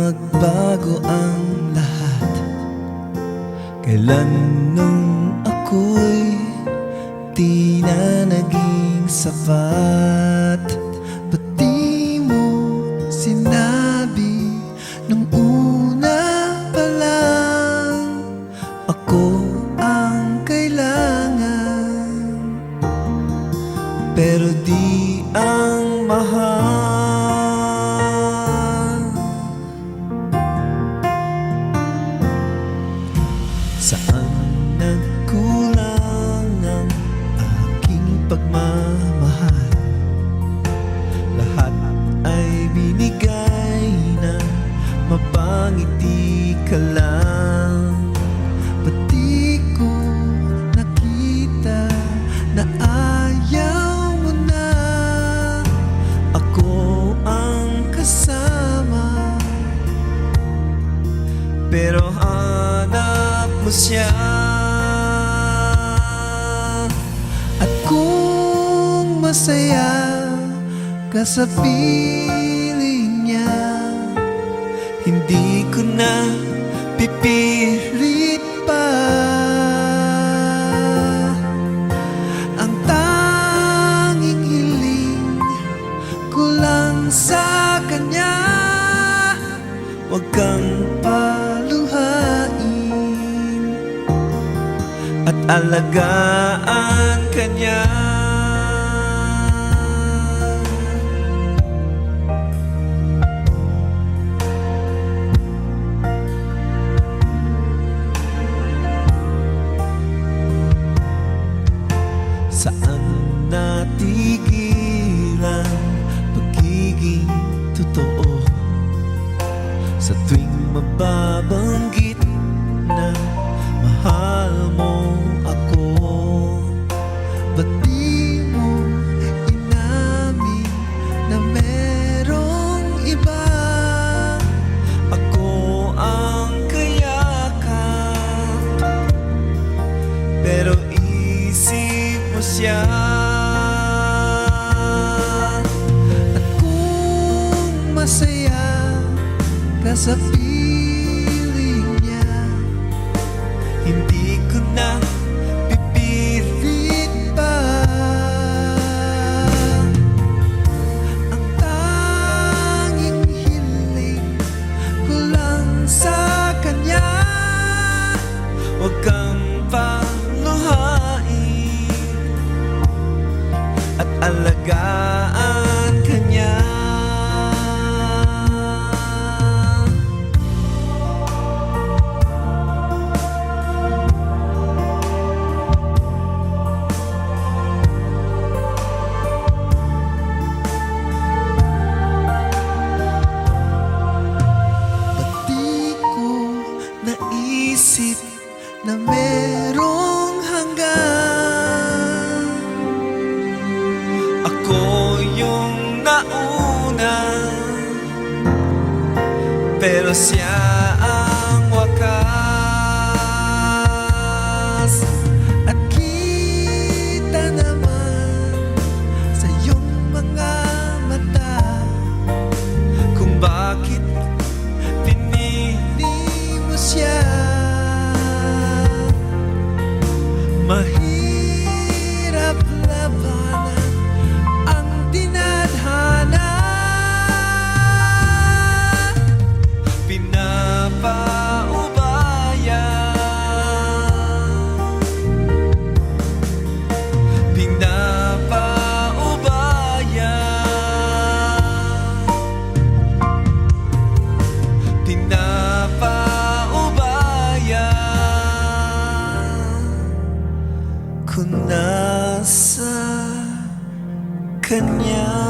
nagbago ang lahat. Kailan nung ako'y di na naging sapat? Ba't di mo sinabi nung una pa lang ako ang kailangan, pero di ang mahal? Saan nagkulang ang aking pagmamahal? Lahat ay binigay na mapangiti ka lang. Ba't di ko nakita na ayaw mo na ako ang kasama? Pero hanap mo siya, at kung masaya ka sa piling niya, hindi ko na pipilit pa. Ang tanging hiling ko lang sa kanya, huwag kang paluhain at alagaan ka niya. Saan natigil ang pagiging totoo? Sa tuwing mababanggit na mahal mo ako, ba't di mo inamin na merong iba? Ako ang kayakap, pero isip mo siya. At kung masaya ka sa piling niya, hindi ko na pipilit pa. Ang tanging hiling ko lang sa kanya, huwag kang paluhain at alagaan ka niya. Naisip na merong hanggan, ako yung nauna, pero siya ang wakas. At kita naman sa iyong mga mata kung bakit pinili mo siya. Mahirap labanan ang dinadhana, pinapaubaya, pinapaubaya, pinapaubaya ko na sa kanya.